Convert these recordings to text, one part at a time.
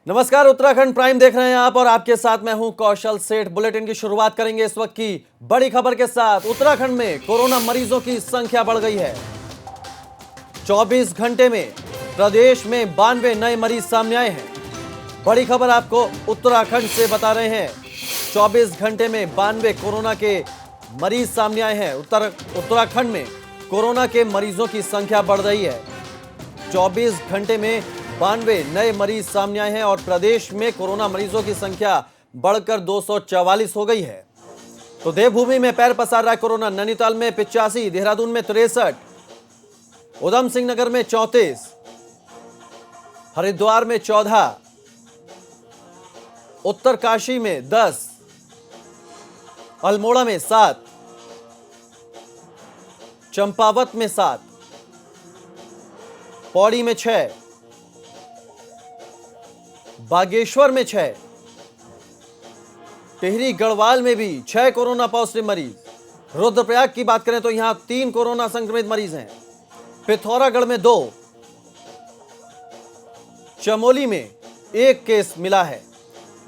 नमस्कार, उत्तराखंड प्राइम देख रहे हैं आप और आपके साथ मैं हूं कौशल सेठ। बुलेटिन की शुरुआत करेंगे इस वक्त की बड़ी खबर के साथ। उत्तराखंड में कोरोना मरीजों की संख्या बढ़ गई है। 24 घंटे में प्रदेश में 92 नए मरीज सामने आए हैं। बड़ी खबर आपको उत्तराखंड से बता रहे हैं। 24 घंटे में 92 कोरोना के मरीज सामने आए हैं। उत्तराखंड में कोरोना के मरीजों की संख्या बढ़ रही है। 24 घंटे में 92 नए मरीज सामने आए हैं और प्रदेश में कोरोना मरीजों की संख्या बढ़कर 244 हो गई है। तो देवभूमि में पैर पसार रहा है कोरोना। नैनीताल में 85, देहरादून में 63, उधम सिंह नगर में 34, हरिद्वार में 14, उत्तरकाशी में 10, अल्मोड़ा में 7, चंपावत में 7, पौड़ी में 6, बागेश्वर में 6, टिहरी गढ़वाल में भी 6 कोरोना पॉजिटिव मरीज। रुद्रप्रयाग की बात करें तो यहां 3 कोरोना संक्रमित मरीज हैं। पिथौरागढ़ में 2, चमोली में 1 केस मिला है।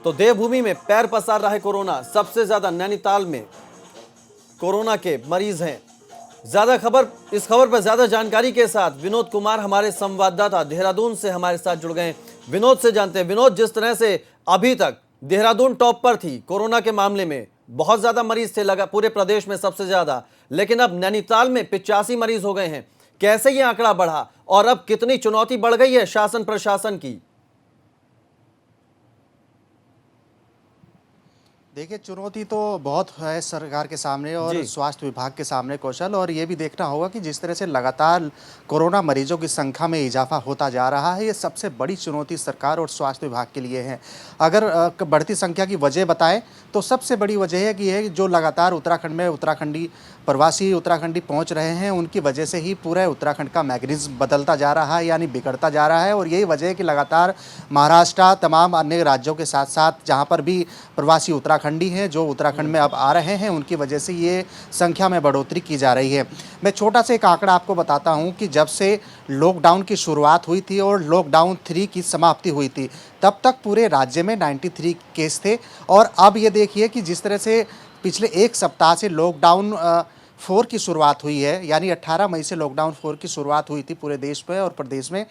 तो देवभूमि में पैर पसार रहा है कोरोना। सबसे ज्यादा नैनीताल में कोरोना के मरीज हैं। इस खबर पर ज्यादा जानकारी के साथ विनोद कुमार हमारे संवाददाता देहरादून से हमारे साथ जुड़ गए हैं। विनोद से जानते हैं। विनोद, जिस तरह से अभी तक देहरादून टॉप पर थी कोरोना के मामले में, बहुत ज्यादा मरीज थे, लगा पूरे प्रदेश में सबसे ज्यादा, लेकिन अब नैनीताल में 85 मरीज हो गए हैं। कैसे ये आंकड़ा बढ़ा और अब कितनी चुनौती बढ़ गई है शासन प्रशासन की? देखिए, चुनौती तो बहुत है सरकार के सामने और स्वास्थ्य विभाग के सामने कौशल। और ये भी देखना होगा कि जिस तरह से लगातार कोरोना मरीजों की संख्या में इजाफा होता जा रहा है, ये सबसे बड़ी चुनौती सरकार और स्वास्थ्य विभाग के लिए है। अगर बढ़ती संख्या की वजह बताएं तो सबसे बड़ी वजह है कि ये जो लगातार उत्तराखंड में उत्तराखंडी प्रवासी उत्तराखंडी पहुंच रहे हैं, उनकी वजह से ही पूरे उत्तराखंड का मैकेनिज्म बदलता जा रहा है, यानी बिगड़ता जा रहा है। और यही वजह है कि लगातार महाराष्ट्र, तमाम अन्य राज्यों के साथ साथ जहां पर भी प्रवासी उत्तराखंडी हैं जो उत्तराखंड में अब आ रहे हैं, उनकी वजह से ये संख्या में बढ़ोतरी की जा रही है। मैं छोटा सा एक आंकड़ा आपको बताता हूँ कि जब से लॉकडाउन की शुरुआत हुई थी और लॉकडाउन 3 की समाप्ति हुई थी, तब तक पूरे राज्य में 93 केस थे। और अब ये देखिए कि जिस तरह से पिछले एक सप्ताह से लॉकडाउन 4 की शुरुआत हुई है, यानी 18 मई से लॉकडाउन 4 की शुरुआत हुई थी पूरे देश में और प्रदेश में,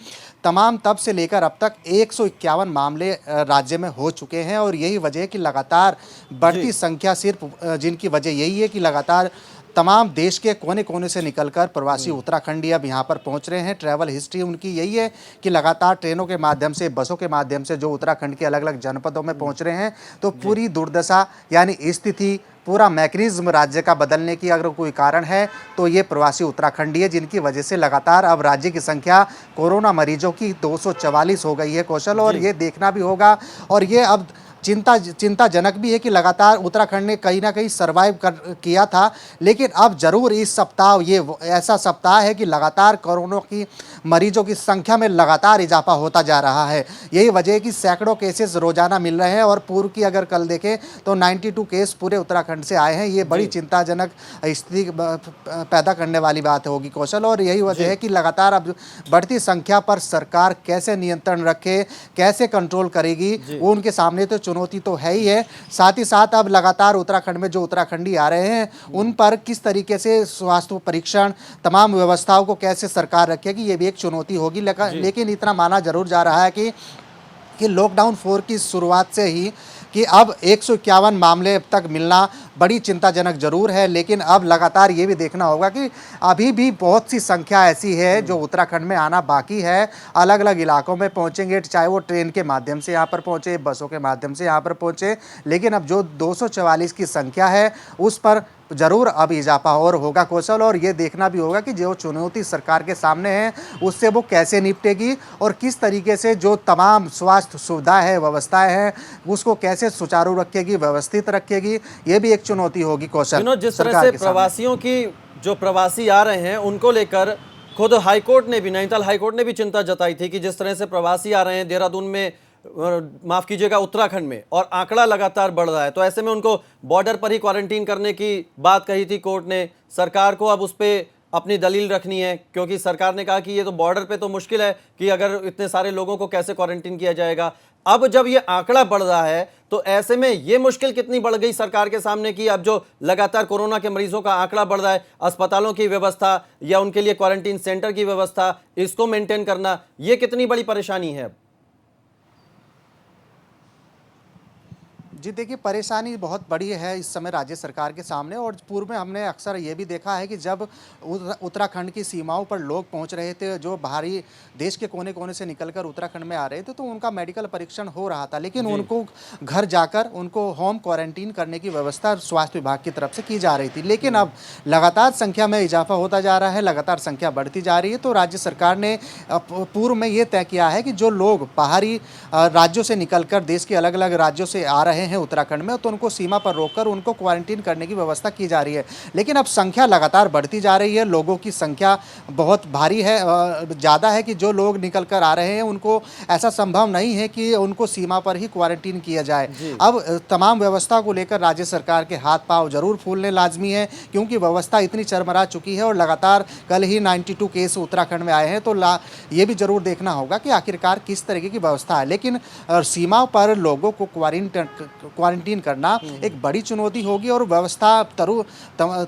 तमाम तब से लेकर अब तक 151 मामले राज्य में हो चुके हैं। और यही वजह है कि लगातार बढ़ती संख्या, सिर्फ जिनकी वजह यही है कि लगातार तमाम देश के कोने कोने से निकलकर प्रवासी उत्तराखंडी अब यहाँ पर पहुँच रहे हैं। ट्रैवल हिस्ट्री उनकी यही है कि लगातार ट्रेनों के माध्यम से, बसों के माध्यम से जो उत्तराखंड के अलग अलग जनपदों में पहुँच रहे हैं। तो पूरी दुर्दशा यानी स्थिति, पूरा मैकेनिज्म राज्य का बदलने की अगर कोई कारण है तो ये प्रवासी उत्तराखंडी है, जिनकी वजह से लगातार अब राज्य की संख्या कोरोना मरीजों की 244 हो गई है कौशल। और ये देखना भी होगा और ये अब चिंताजनक भी है कि लगातार उत्तराखंड ने कहीं ना कहीं सर्वाइव किया था, लेकिन अब जरूर इस सप्ताह ये ऐसा सप्ताह है कि लगातार कोरोना की मरीजों की संख्या में लगातार इजाफा होता जा रहा है। यही वजह है कि सैकड़ों केसेस रोजाना मिल रहे हैं और पूर्व की अगर कल देखें तो 92 केस पूरे उत्तराखंड से आए हैं। ये बड़ी चिंताजनक स्थिति पैदा करने वाली बात होगी कौशल। और यही वजह है कि लगातार अब बढ़ती संख्या पर सरकार कैसे नियंत्रण रखे, कैसे कंट्रोल करेगी, वो उनके सामने तो चुनौती तो है ही है। साथ ही साथ अब लगातार उत्तराखंड में जो उत्तराखंडी आ रहे हैं उन पर किस तरीके से स्वास्थ्य परीक्षण, तमाम व्यवस्थाओं को कैसे सरकार रखेगी, ये भी एक चुनौती होगी। लेकिन इतना माना जरूर जा रहा है कि लॉकडाउन 4 की शुरुआत से ही कि अब 151 मामले अब तक मिलना बड़ी चिंताजनक जरूर है। लेकिन अब लगातार ये भी देखना होगा कि अभी भी बहुत सी संख्या ऐसी है जो उत्तराखंड में आना बाकी है। अलग अलग इलाकों में पहुंचेंगे, चाहे वो ट्रेन के माध्यम से यहाँ पर पहुंचे, बसों के माध्यम से यहाँ पर पहुंचे, लेकिन अब जो 244 की संख्या है उस पर जरूर अब इजाफा और होगा कौशल। और ये देखना भी होगा कि जो चुनौती सरकार के सामने है उससे वो कैसे निपटेगी और किस तरीके से जो तमाम स्वास्थ्य सुविधाएं हैं, व्यवस्थाएं हैं, उसको कैसे सुचारू रखेगी, व्यवस्थित रखेगी, ये भी एक चुनौती होगी कौशल। जिस तरह से प्रवासियों की, जो प्रवासी आ रहे हैं उनको लेकर खुद हाईकोर्ट ने भी, नैनीताल हाईकोर्ट ने भी चिंता जताई थी कि जिस तरह से प्रवासी आ रहे हैं देहरादून में, माफ कीजिएगा उत्तराखंड में, और आंकड़ा लगातार बढ़ रहा है, तो ऐसे में उनको बॉर्डर पर ही क्वारंटीन करने की बात कही थी कोर्ट ने। सरकार को अब उस पर अपनी दलील रखनी है, क्योंकि सरकार ने कहा कि ये तो बॉर्डर पे तो मुश्किल है कि अगर इतने सारे लोगों को कैसे क्वारंटीन किया जाएगा। अब जब ये आंकड़ा बढ़ रहा है तो ऐसे में ये मुश्किल कितनी बढ़ गई सरकार के सामने कि अब जो लगातार कोरोना के मरीजों का आंकड़ा बढ़ रहा है, अस्पतालों की व्यवस्था या उनके लिए क्वारंटीन सेंटर की व्यवस्था, इसको मेंटेन करना, ये कितनी बड़ी परेशानी है अब? जी देखिए, परेशानी बहुत बड़ी है इस समय राज्य सरकार के सामने। और पूर्व में हमने अक्सर ये भी देखा है कि जब उत्तराखंड की सीमाओं पर लोग पहुंच रहे थे, जो बाहरी देश के कोने-कोने से निकलकर उत्तराखंड में आ रहे थे, तो उनका मेडिकल परीक्षण हो रहा था, लेकिन जी। उनको घर जाकर उनको होम क्वारंटीन करने की व्यवस्था स्वास्थ्य विभाग की तरफ से की जा रही थी। लेकिन अब लगातार संख्या में इजाफा होता जा रहा है, लगातार संख्या बढ़ती जा रही है, तो राज्य सरकार ने पूर्व में ये तय किया है कि जो लोग बाहरी राज्यों से निकलकर देश के अलग-अलग राज्यों से आ रहे हैं उत्तराखंड में, तो उनको सीमा पर रोककर उनको क्वारंटीन करने की व्यवस्था की जा रही है। लेकिन अब संख्या लगातार बढ़ती जा रही है, लोगों की संख्या बहुत भारी है, ज़्यादा है कि जो लोग निकल कर आ रहे हैं उनको ऐसा संभव नहीं है कि उनको सीमा पर ही क्वारंटीन किया जाए। जी। अब तमाम व्यवस्था को लेकर राज्य सरकार के हाथ पाँव ज़रूर फूलने लाजमी है, क्योंकि व्यवस्था इतनी चरमरा चुकी है और लगातार कल ही 92 केस उत्तराखंड में आए हैं, तो ये भी ज़रूर देखना होगा कि आखिरकार किस तरीके की व्यवस्था है। लेकिन सीमा पर लोगों को क्वारंटीन करना एक बड़ी चुनौती होगी और व्यवस्था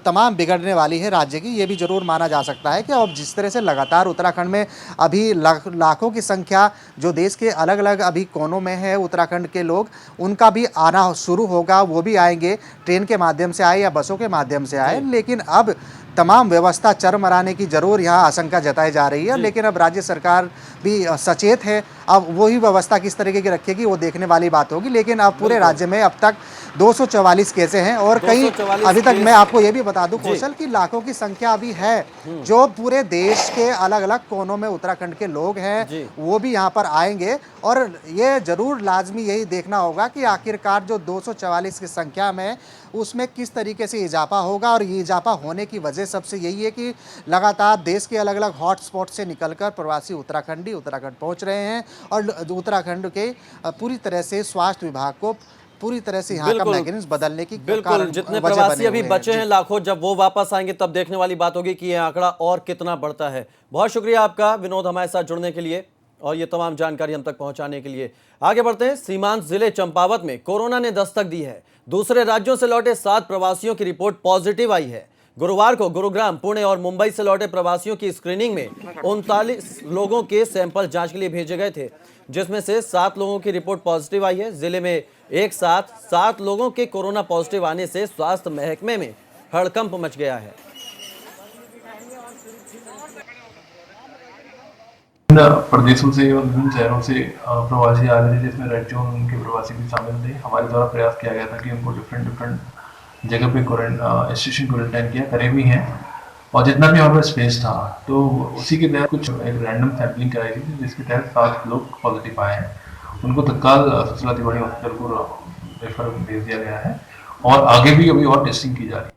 तमाम बिगड़ने वाली है राज्य की। ये भी जरूर माना जा सकता है कि अब जिस तरह से लगातार उत्तराखंड में अभी लाखों की संख्या जो देश के अलग अलग अभी कोनों में है उत्तराखंड के लोग, उनका भी आना शुरू होगा। वो भी आएंगे, ट्रेन के माध्यम से आए या बसों के माध्यम से आए, लेकिन अब तमाम व्यवस्था चरमराने की जरूर यहाँ आशंका जताई जा रही है। लेकिन अब राज्य सरकार भी सचेत है, अब वही व्यवस्था किस तरीके की रखेगी वो देखने वाली बात होगी। लेकिन अब पूरे राज्य में अब तक 244 केसें हैं और कई अभी तक मैं आपको ये भी बता दूं कौशल कि लाखों की संख्या अभी है जो पूरे देश के अलग अलग कोनों में उत्तराखंड के लोग हैं, वो भी यहाँ पर आएंगे। और ये जरूर लाजमी यही देखना होगा कि आखिरकार जो 244 की संख्या में उसमें किस तरीके से इजाफा होगा। और ये इजाफा होने की वजह सबसे यही है कि लगातार देश के अलग अलग हॉटस्पॉट से निकलकर प्रवासी उत्तराखंडी उत्तराखंड पहुंच रहे हैं और उत्तराखंड के पूरी तरह से स्वास्थ्य विभाग को पूरी तरह से यहाँ का मैकेनिज्म बदलने की बिल्कुल, जितने प्रवासी अभी बचे हैं लाखों, जब वो वापस आएंगे तब देखने वाली बात होगी कि ये आंकड़ा और कितना बढ़ता है। बहुत शुक्रिया आपका विनोद, हमारे साथ जुड़ने के लिए और ये तमाम जानकारी हम तक पहुंचाने के लिए। आगे बढ़ते हैं। सीमांत जिले चंपावत में कोरोना ने दस्तक दी है। दूसरे राज्यों से लौटे 7 प्रवासियों की रिपोर्ट पॉजिटिव आई है। गुरुवार को गुरुग्राम, पुणे और मुंबई से लौटे प्रवासियों की स्क्रीनिंग में 39 लोगों के सैंपल जांच के लिए भेजे गए थे, जिसमें से 7 लोगों की रिपोर्ट पॉजिटिव आई है। जिले में एक साथ 7 लोगों के कोरोना पॉजिटिव आने से स्वास्थ्य महकमे में हड़कंप मच गया है। प्रदेशों से और विभिन्न शहरों से प्रवासी आ रहे थे, जिसमें रेड जोन के प्रवासी भी शामिल थे। हमारे द्वारा प्रयास किया गया था कि उनको डिफरेंट जगह पे स्टेशन क्वारंटाइन किया, करे भी हैं। और जितना भी हमारे पास स्पेस था तो उसी के तहत कुछ एक रैंडम सैम्पलिंग कराई थी, जिसके तहत 7 लोग पॉजिटिव आए हैं। उनको तत्काल सुशीला तिवारी हॉस्पिटल को रेफर भेज दिया गया है और आगे भी अभी और टेस्टिंग की जा रही है।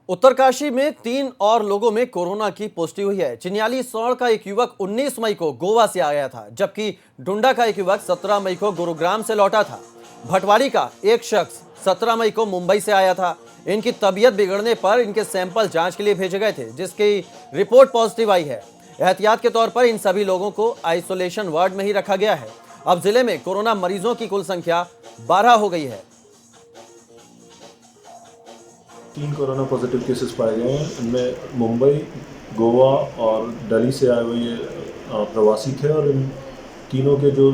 उत्तरकाशी में 3 और लोगों में कोरोना की पुष्टि हुई है। चिन्याली सौड़ का एक युवक 19 मई को गोवा से आया था, जबकि डुंडा का एक युवक 17 मई को गुरुग्राम से लौटा था। भटवाड़ी का एक शख्स 17 मई को मुंबई से आया था। इनकी तबीयत बिगड़ने पर इनके सैंपल जांच के लिए भेजे गए थे, जिसकी रिपोर्ट पॉजिटिव आई है। एहतियात के तौर पर इन सभी लोगों को आइसोलेशन वार्ड में ही रखा गया है। अब जिले में कोरोना मरीजों की कुल संख्या 12 हो गई है। 3 कोरोना पॉजिटिव केसेस पाए गए हैं। इनमें मुंबई, गोवा और दिल्ली से आए हुए ये प्रवासी थे और इन तीनों के जो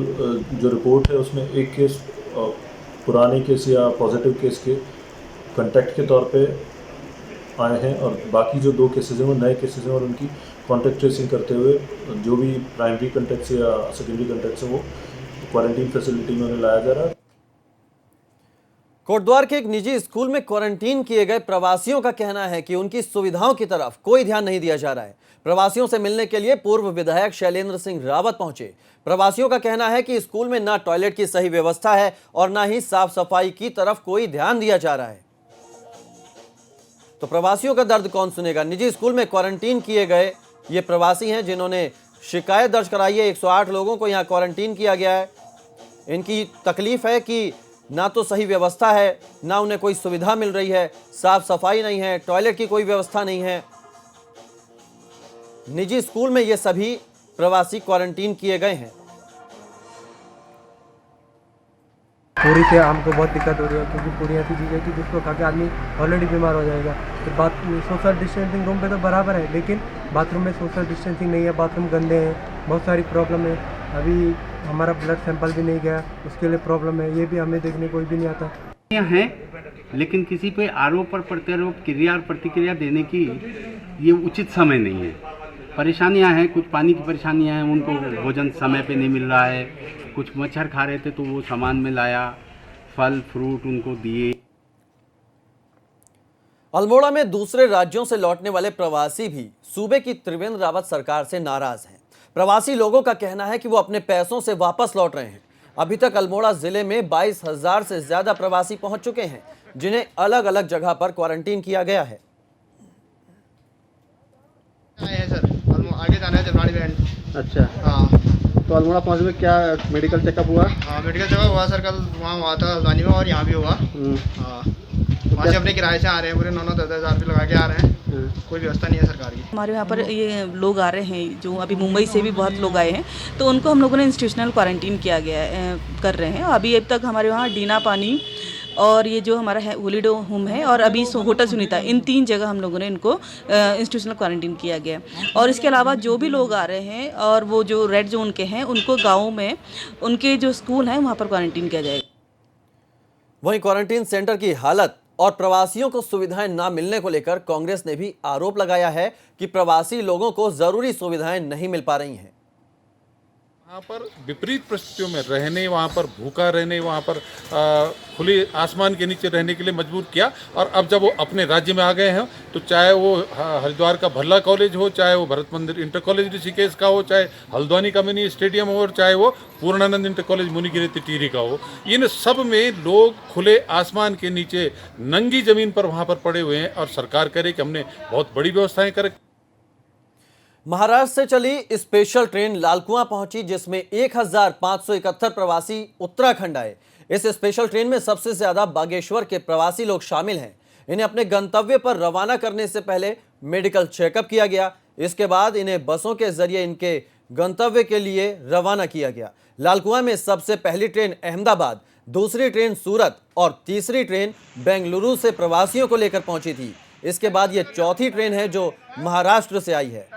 रिपोर्ट है उसमें एक केस पुराने केस या पॉजिटिव केस के कांटेक्ट के तौर पे आए हैं और बाकी जो 2 केसेस हैं वो नए केसेस हैं और उनकी कॉन्टैक्ट ट्रेसिंग करते हुए जो भी प्राइमरी कॉन्टैक्ट्स या सेकेंडरी कॉन्टैक्ट्स हैं वो क्वारंटीन फैसिलिटी में उन्हें लाया जा रहा है। कोटद्वार के एक निजी स्कूल में क्वारंटीन किए गए प्रवासियों का कहना है कि उनकी सुविधाओं की तरफ कोई ध्यान नहीं दिया जा रहा है। प्रवासियों से मिलने के लिए पूर्व विधायक शैलेंद्र सिंह रावत पहुंचे। प्रवासियों का कहना है कि स्कूल में ना टॉयलेट की सही व्यवस्था है और ना ही साफ सफाई की तरफ कोई ध्यान दिया जा रहा है। तो प्रवासियों का दर्द कौन सुनेगा? निजी स्कूल में क्वारंटीन किए गए ये प्रवासी हैं जिन्होंने शिकायत दर्ज कराई है। 108 लोगों को यहाँ क्वारंटीन किया गया है। इनकी तकलीफ है कि ना तो सही व्यवस्था है, ना उन्हें कोई सुविधा मिल रही है, साफ सफाई नहीं है, टॉयलेट की कोई व्यवस्था नहीं है। निजी स्कूल में ये सभी प्रवासी क्वारंटीन किए गए हैं। पूरी से हमको बहुत दिक्कत हो रही है, क्योंकि पूरी ऐसी चीज़ है कि जिसको खा के आदमी ऑलरेडी बीमार हो जाएगा। तो बात सोशल डिस्टेंसिंग रूम पे तो बराबर है, लेकिन बाथरूम में सोशल डिस्टेंसिंग नहीं है, बाथरूम गंदे हैं, बहुत सारी प्रॉब्लम है। अभी हमारा ब्लड सैंपल भी नहीं गया, उसके लिए प्रॉब्लम है, ये भी हमें देखने कोई भी नहीं आता है। लेकिन किसी पे आरोप और प्रत्यारोप, क्रिया और प्रतिक्रिया देने की ये उचित समय नहीं है। परेशानियां हैं, कुछ पानी की परेशानियां हैं, उनको भोजन समय पे नहीं मिल रहा है, कुछ मच्छर खा रहे थे तो वो सामान में लाया, फल फ्रूट उनको दिए। अल्मोड़ा में दूसरे राज्यों से लौटने वाले प्रवासी भी सूबे की त्रिवेंद्र रावत सरकार से नाराज हैं। प्रवासी लोगों का कहना है कि वो अपने पैसों से वापस लौट रहे हैं। अभी तक अल्मोड़ा जिले में 22,000 से ज्यादा प्रवासी पहुंच चुके हैं, जिन्हें अलग अलग जगह पर क्वारंटीन किया गया है। आए हैं सर, आगे जाना है जबरानी बैंड। अच्छा, हाँ। तो अल्मोड़ा पहुँच में क्या मेडिकल चेकअप हुआ? हाँ, मेडिकल चेकअप हुआ सर, कल वहाँ हुआ था हल्द्वानी में और यहाँ भी हुआ। हाँ, वहाँ से अपने किराए से आ रहे हैं, पूरे 9-10 हज़ार रुपये लगा के आ रहे हैं। कोई व्यवस्था नहीं है सरकार की। हमारे यहाँ पर ये लोग आ रहे हैं जो अभी मुंबई से भी बहुत लोग आए हैं, तो उनको हम लोगों ने इंस्टीट्यूशनल क्वारंटीन किया गया है, कर रहे हैं। अभी अब तक हमारे वहाँ डीना पानी और ये जो हमारा है होलीडे होम है और अभी होटल सुनीता, इन 3 जगह हम लोगों ने इनको इंस्टीट्यूशनल क्वारंटीन किया गया। और इसके अलावा जो भी लोग आ रहे हैं और वो जो रेड जोन के हैं, उनको गाँव में उनके जो स्कूल हैं वहाँ पर क्वारंटीन किया जाएगा। वहीं क्वारंटीन सेंटर की हालत और प्रवासियों को सुविधाएं ना मिलने को लेकर कांग्रेस ने भी आरोप लगाया है कि प्रवासी लोगों को जरूरी सुविधाएं नहीं मिल पा रही हैं। वहाँ पर विपरीत परिस्थितियों में रहने, वहाँ पर भूखा रहने, वहाँ पर खुले आसमान के नीचे रहने के लिए मजबूर किया। और अब जब वो अपने राज्य में आ गए हैं, तो चाहे वो हरिद्वार का भल्ला कॉलेज हो, चाहे वो भरत मंदिर इंटर कॉलेज ऋषिकेश का हो, चाहे हल्द्वानी का मिनी स्टेडियम हो, और चाहे वो पूर्णानंद इंटर कॉलेज मुनिगिरी टिहरी का हो, इन सब में लोग खुले आसमान के नीचे नंगी जमीन पर वहाँ पर पड़े हुए हैं। और सरकार कह रही कि हमने बहुत बड़ी व्यवस्थाएं कर। महाराष्ट्र से चली स्पेशल ट्रेन लालकुआं पहुंची, जिसमें 1571 प्रवासी उत्तराखंड आए। इस स्पेशल ट्रेन में सबसे ज्यादा बागेश्वर के प्रवासी लोग शामिल हैं। इन्हें अपने गंतव्य पर रवाना करने से पहले मेडिकल चेकअप किया गया। इसके बाद इन्हें बसों के जरिए इनके गंतव्य के लिए रवाना किया गया। लालकुआं में सबसे पहली ट्रेन अहमदाबाद, दूसरी ट्रेन सूरत और तीसरी ट्रेन बेंगलुरु से प्रवासियों को लेकर पहुंची थी। इसके बाद यह चौथी ट्रेन है जो महाराष्ट्र से आई है।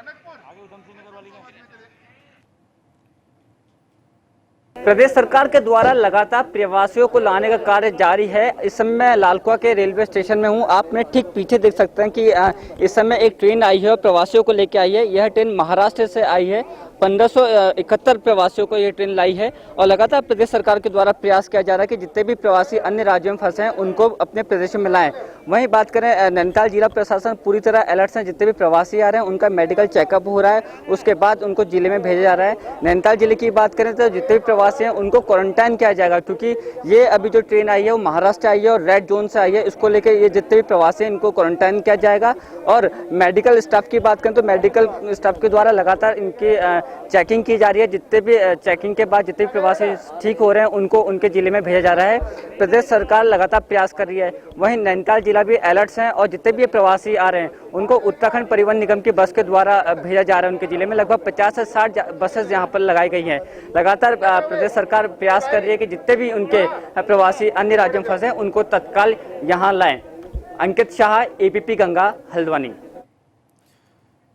प्रदेश सरकार के द्वारा लगातार प्रवासियों को लाने का कार्य जारी है। इस समय लालकुआं के रेलवे स्टेशन में हूं। आप मेरे ठीक पीछे देख सकते हैं कि इस समय एक ट्रेन आई है और प्रवासियों को लेकर आई है। यह ट्रेन महाराष्ट्र से आई है। 1571 प्रवासियों को ये ट्रेन लाई है और लगातार प्रदेश सरकार के द्वारा प्रयास किया जा रहा है कि जितने भी प्रवासी अन्य राज्यों में फंसे हैं उनको अपने प्रदेश में लाएं। वहीं बात करें, नैनीताल जिला प्रशासन पूरी तरह अलर्ट है। जितने भी प्रवासी आ रहे हैं उनका मेडिकल चेकअप हो रहा है, उसके बाद उनको जिले में भेजा जा रहा है। नैनीताल जिले की बात करें तो जितने भी प्रवासी हैं उनको क्वारंटाइन किया जाएगा, क्योंकि ये अभी जो ट्रेन आई है वो महाराष्ट्र आई है और रेड जोन से आई है। इसको लेकर ये जितने भी प्रवासी हैं इनको क्वारंटाइन किया जाएगा। और मेडिकल स्टाफ की बात करें तो मेडिकल स्टाफ के द्वारा लगातार इनकी चेकिंग की जा रही है। जितने भी चेकिंग के बाद जितने भी प्रवासी ठीक हो रहे हैं उनको उनके जिले में भेजा जा रहा है। प्रदेश सरकार लगातार प्रयास कर रही है। वहीं नैनीताल जिला भी अलर्ट्स हैं और जितने भी प्रवासी आ रहे हैं उनको उत्तराखंड परिवहन निगम की बस के द्वारा भेजा जा रहा है उनके जिले में। लगभग 50 से 60 बसेस यहाँ पर लगाई गई हैं। लगातार प्रदेश सरकार प्रयास कर रही है कि जितने भी उनके प्रवासी अन्य राज्यों में फंसे हैं उनको तत्काल यहाँ लाएं। अंकित शाह, एबीपी गंगा, हल्द्वानी।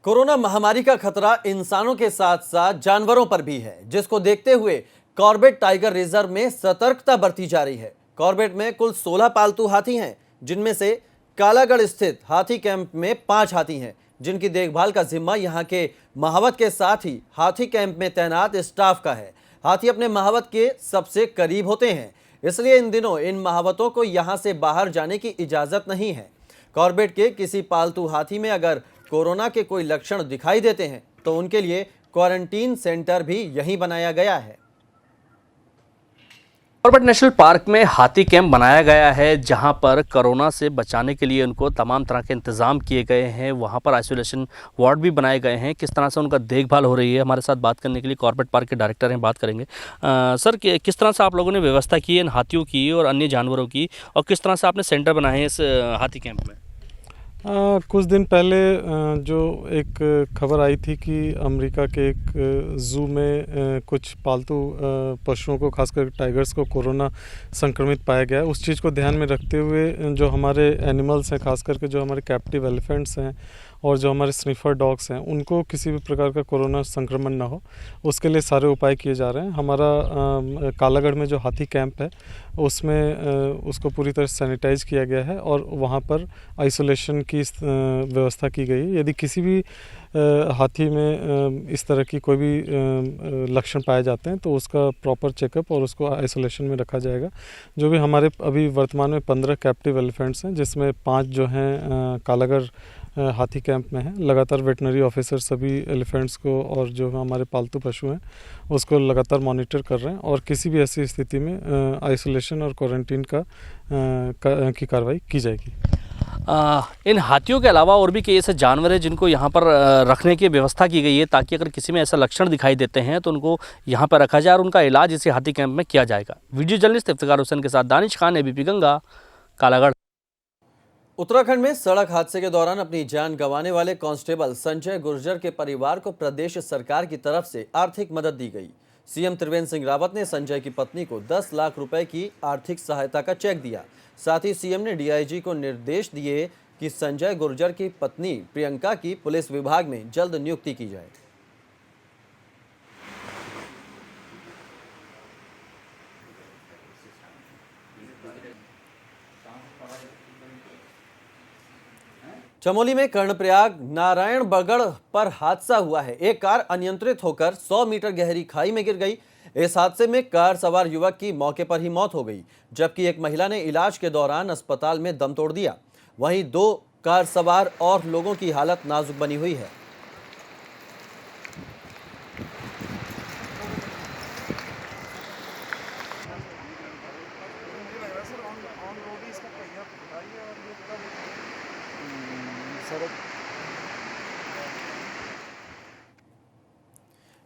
कोरोना महामारी का खतरा इंसानों के साथ साथ जानवरों पर भी है, जिसको देखते हुए कॉर्बेट टाइगर रिजर्व में सतर्कता बरती जा रही है। कॉर्बेट में कुल 16 पालतू हाथी हैं, जिनमें से कालागढ़ स्थित हाथी कैंप में 5 हाथी हैं, जिनकी देखभाल का जिम्मा यहाँ के महावत के साथ ही हाथी कैंप में तैनात स्टाफ का है। हाथी अपने महावत के सबसे करीब होते हैं, इसलिए इन दिनों इन महावतों को यहाँ से बाहर जाने की इजाज़त नहीं है। कॉर्बेट के किसी पालतू हाथी में अगर कोरोना के कोई लक्षण दिखाई देते हैं तो उनके लिए क्वारंटीन सेंटर भी यहीं बनाया गया है। कॉर्बेट नेशनल पार्क में हाथी कैंप बनाया गया है, जहां पर कोरोना से बचाने के लिए उनको तमाम तरह के इंतजाम किए गए हैं। वहां पर आइसोलेशन वार्ड भी बनाए गए हैं। किस तरह से उनका देखभाल हो रही है, हमारे साथ बात करने के लिए कॉर्बेट पार्क के डायरेक्टर हैं, बात करेंगे। सर, किस तरह से आप लोगों ने व्यवस्था की है इन हाथियों की और अन्य जानवरों की, और किस तरह से आपने सेंटर बनाए हैं इस हाथी कैंप में? कुछ दिन पहले जो एक खबर आई थी कि अमेरिका के एक ज़ू में कुछ पालतू पशुओं को, खासकर टाइगर्स को कोरोना संक्रमित पाया गया है। उस चीज़ को ध्यान में रखते हुए जो हमारे एनिमल्स हैं, खास करके जो हमारे कैप्टिव एलिफेंट्स हैं और जो हमारे स्निफर डॉग्स हैं, उनको किसी भी प्रकार का कोरोना संक्रमण ना हो, उसके लिए सारे उपाय किए जा रहे हैं। हमारा कालागढ़ में जो हाथी कैंप है उसमें उसको पूरी तरह सैनिटाइज किया गया है और वहाँ पर आइसोलेशन की व्यवस्था की गई है। यदि किसी भी हाथी में इस तरह की कोई भी लक्षण पाए जाते हैं तो उसका प्रॉपर चेकअप और उसको आइसोलेशन में रखा जाएगा। जो भी हमारे अभी वर्तमान में 15 कैप्टिव एलिफेंट्स हैं, जिसमें 5 जो हैं कालागढ़ हाथी कैंप में हैं। लगातार वेटनरी ऑफिसर सभी एलिफेंट्स को और जो हमारे पालतू पशु हैं उसको लगातार मॉनिटर कर रहे हैं और किसी भी ऐसी स्थिति में आइसोलेशन और क्वारंटीन की कार्रवाई की जाएगी। इन हाथियों के अलावा और भी कई ऐसे जानवर हैं जिनको यहाँ पर रखने की व्यवस्था की गई है, ताकि अगर किसी में ऐसा लक्षण दिखाई देते हैं तो उनको यहाँ पर रखा जाए और उनका इलाज इसी हाथी कैंप में किया जाएगा। वीडियो जर्नलिस्ट इफ्तिकार हुसैन के साथ दानिश खान, एबीपी गंगा, कालागढ़। उत्तराखंड में सड़क हादसे के दौरान अपनी जान गंवाने वाले कांस्टेबल संजय गुर्जर के परिवार को प्रदेश सरकार की तरफ से आर्थिक मदद दी गई। सीएम त्रिवेंद्र सिंह रावत ने संजय की पत्नी को 10 लाख रुपए की आर्थिक सहायता का चेक दिया। साथ ही सीएम ने डीआईजी को निर्देश दिए कि संजय गुर्जर की पत्नी प्रियंका की पुलिस विभाग में जल्द नियुक्ति की जाए। चमोली में कर्णप्रयाग नारायणबगड़ पर हादसा हुआ है। एक कार अनियंत्रित होकर 100 मीटर गहरी खाई में गिर गई। इस हादसे में कार सवार युवक की मौके पर ही मौत हो गई, जबकि एक महिला ने इलाज के दौरान अस्पताल में दम तोड़ दिया। वहीं 2 कार सवार और लोगों की हालत नाजुक बनी हुई है।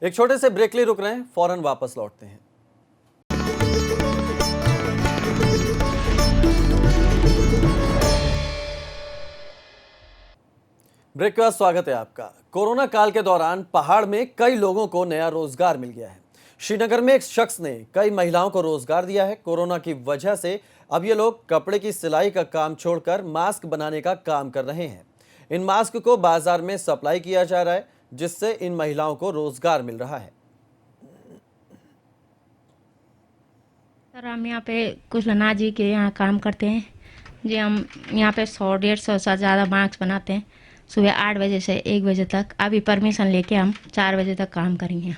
एक छोटे से ब्रेक लिए रुक रहे हैं, फौरन वापस लौटते हैं। ब्रेक के बाद स्वागत है आपका। कोरोना काल के दौरान पहाड़ में कई लोगों को नया रोजगार मिल गया है। श्रीनगर में एक शख्स ने कई महिलाओं को रोजगार दिया है। कोरोना की वजह से अब ये लोग कपड़े की सिलाई का काम छोड़कर मास्क बनाने का काम कर रहे हैं। इन मास्क को बाजार में सप्लाई किया जा रहा है, जिससे इन महिलाओं को रोजगार मिल रहा है। सर, हम यहाँ पे कुछ अनाज जी के यहाँ काम करते हैं जी। हम यहाँ पे 100-150 से ज़्यादा मास्क बनाते हैं, सुबह 8 बजे से 1 बजे तक। अभी परमिशन लेके हम 4 बजे तक काम करेंगे।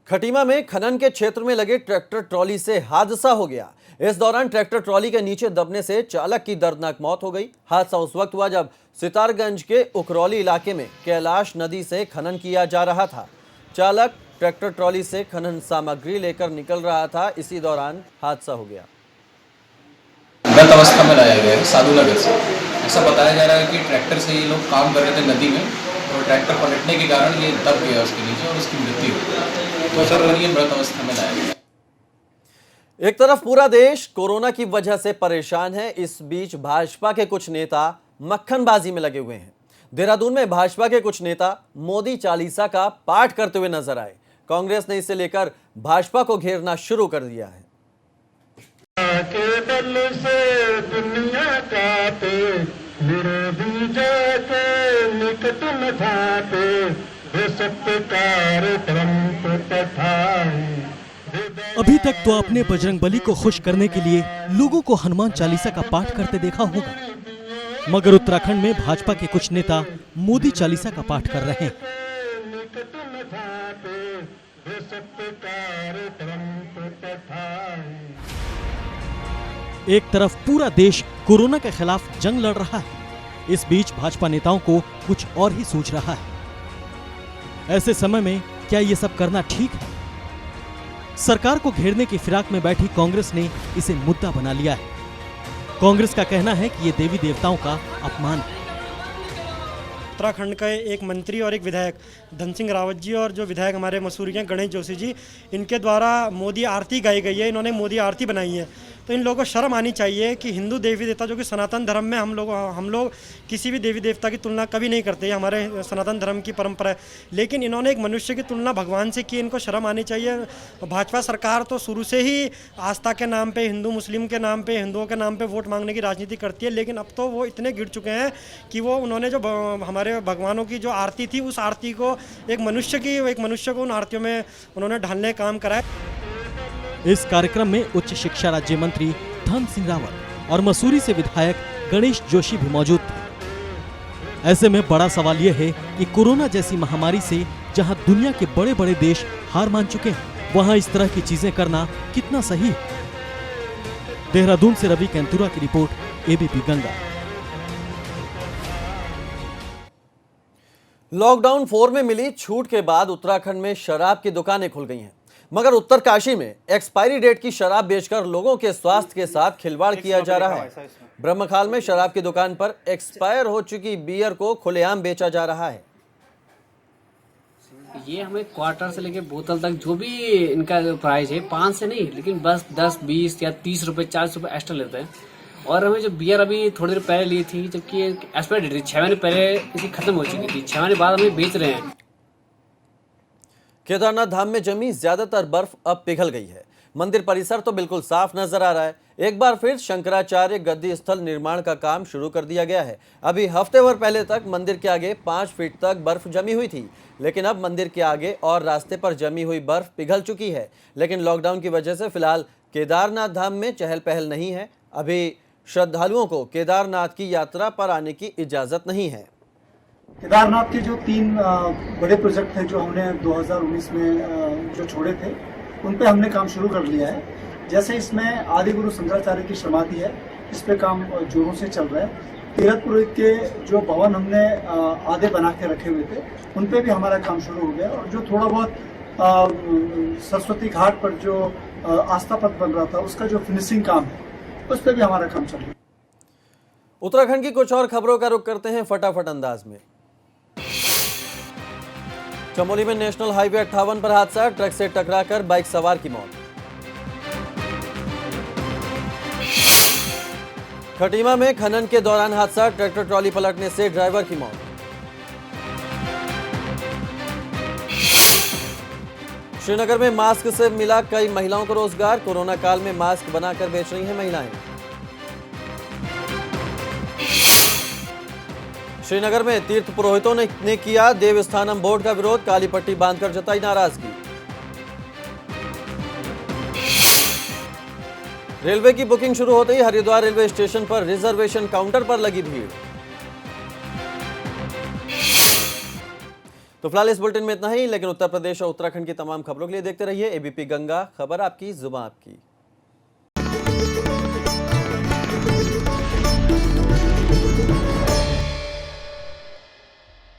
खटीमा में खनन के क्षेत्र में लगे ट्रैक्टर ट्रॉली से हादसा हो गया। इस दौरान ट्रैक्टर ट्रॉली के नीचे दबने से चालक की दर्दनाक मौत हो गई। हादसा उस वक्त हुआ जब सितारगंज के उखरौली इलाके में कैलाश नदी से खनन किया जा रहा था। चालक ट्रैक्टर ट्रॉली से खनन सामग्री लेकर निकल रहा था। इसी दौरान हादसा हो गया। मृत अवस्था में लाया गया है साधुनगर से। ऐसा बताया जा रहा है कि ट्रैक्टर से ये लोग काम कर रहे थे नदी में और ट्रैक्टर पलटने के कारण ये दब गया उसके नीचे और उसकी मृत्यु हो गई। तो सर ये मृत अवस्था में लाया गया। एक तरफ पूरा देश कोरोना की वजह से परेशान है, इस बीच भाजपा के कुछ नेता मक्खनबाजी में लगे हुए हैं। देहरादून में भाजपा के कुछ नेता मोदी चालीसा का पाठ करते हुए नजर आए। कांग्रेस ने इसे लेकर भाजपा को घेरना शुरू कर दिया है। के बल से दुनिया काटे, विरोधी जाके निकट न थाके, बेसत्कार परम तथाई। अभी तक तो आपने बजरंगबली को खुश करने के लिए लोगों को हनुमान चालीसा का पाठ करते देखा होगा, मगर उत्तराखंड में भाजपा के कुछ नेता मोदी चालीसा का पाठ कर रहे हैं। एक तरफ पूरा देश कोरोना के खिलाफ जंग लड़ रहा है, इस बीच भाजपा नेताओं को कुछ और ही सोच रहा है। ऐसे समय में क्या ये सब करना ठीक है? सरकार को घेरने की फिराक में बैठी कांग्रेस ने इसे मुद्दा बना लिया है। कांग्रेस का कहना है कि ये देवी देवताओं का अपमान है। उत्तराखंड का एक मंत्री और एक विधायक धन सिंह रावत जी और जो विधायक हमारे मसूरी के गणेश जोशी जी, इनके द्वारा मोदी आरती गाई गई है। इन्होंने मोदी आरती बनाई है, तो इन लोगों को शर्म आनी चाहिए कि हिंदू देवी देवता, जो कि सनातन धर्म में हम लोग किसी भी देवी देवता की तुलना कभी नहीं करते, हमारे सनातन धर्म की परंपरा है, लेकिन इन्होंने एक मनुष्य की तुलना भगवान से की, इनको शर्म आनी चाहिए। भाजपा सरकार तो शुरू से ही आस्था के नाम पे, हिंदू मुस्लिम के नाम पे, हिंदुओं के नाम पे वोट मांगने की राजनीति करती है, लेकिन अब तो वो इतने गिर चुके हैं कि वो उन्होंने जो हमारे भगवानों की जो आरती थी, उस आरती को एक मनुष्य को उन आरतियों में उन्होंने ढालने का काम करा है। इस कार्यक्रम में उच्च शिक्षा राज्य मंत्री धन सिंह रावत और मसूरी से विधायक गणेश जोशी भी मौजूद थे। ऐसे में बड़ा सवाल यह है कि कोरोना जैसी महामारी से जहां दुनिया के बड़े बड़े देश हार मान चुके हैं, वहां इस तरह की चीजें करना कितना सही है। देहरादून से रवि कैंतुरा की रिपोर्ट, एबीपी गंगा। लॉकडाउन 4 में मिली छूट के बाद उत्तराखंड में शराब की दुकानें खुल गई हैं, मगर उत्तरकाशी में एक्सपायरी डेट की शराब बेचकर लोगों के स्वास्थ्य के साथ खिलवाड़ किया जा रहा है। ब्रह्मखाल में शराब की दुकान पर एक्सपायर हो चुकी बियर को खुलेआम बेचा जा रहा है। ये हमें क्वार्टर से लेके बोतल तक जो भी इनका प्राइस है 5 से नहीं, लेकिन बस 10, 20 या 30 रुपए 40 रुपए एक्स्ट्रा लेते हैं। और हमें जो बियर अभी थोड़ी देर पहले ली थी, जबकि एक्सपायरी डेट थी 6 महीने पहले इसकी खत्म हो चुकी थी, 6 महीने बाद हमें बेच रहे हैं। केदारनाथ धाम में जमी ज्यादातर बर्फ अब पिघल गई है। मंदिर परिसर तो बिल्कुल साफ नजर आ रहा है। एक बार फिर शंकराचार्य गद्दी स्थल निर्माण का काम शुरू कर दिया गया है। अभी हफ्ते भर पहले तक मंदिर के आगे 5 फीट तक बर्फ जमी हुई थी, लेकिन अब मंदिर के आगे और रास्ते पर जमी हुई बर्फ पिघल चुकी है। लेकिन लॉकडाउन की वजह से फिलहाल केदारनाथ धाम में चहल पहल नहीं है। अभी श्रद्धालुओं को केदारनाथ की यात्रा पर आने की इजाजत नहीं है। केदारनाथ के जो 3 बड़े प्रोजेक्ट थे जो हमने 2019 में जो छोड़े थे, उन पे हमने काम शुरू कर लिया है। जैसे इसमें आदि गुरु शंकराचार्य की समाधि है, इस पे काम जोरों से चल रहा है। तीरथ पुरोहित के जो भवन हमने आधे बना के रखे हुए थे, उन पे भी हमारा काम शुरू हो गया। और जो थोड़ा बहुत सरस्वती घाट पर जो आस्था पथ बन रहा था, उसका जो फिनिशिंग काम है, उस पे भी हमारा काम चल रहा है। उत्तराखंड की कुछ और खबरों का रुख करते हैं फटाफट अंदाज में। चमोली में नेशनल हाईवे 58 पर हादसा, ट्रक से टकराकर बाइक सवार की मौत। खटीमा में खनन के दौरान हादसा, ट्रैक्टर ट्रॉली पलटने से ड्राइवर की मौत। श्रीनगर में मास्क से मिला कई महिलाओं को रोजगार, कोरोना काल में मास्क बनाकर बेच रही हैं महिलाएं। श्रीनगर में तीर्थ पुरोहितों ने किया देवस्थानम बोर्ड का विरोध, काली पट्टी बांधकर जताई नाराजगी। रेलवे की बुकिंग शुरू होते ही हरिद्वार रेलवे स्टेशन पर रिजर्वेशन काउंटर पर लगी भीड़। तो फिलहाल इस बुलेटिन में इतना ही, लेकिन उत्तर प्रदेश और उत्तराखंड की तमाम खबरों के लिए देखते रहिए एबीपी गंगा, खबर आपकी जुबान आपकी।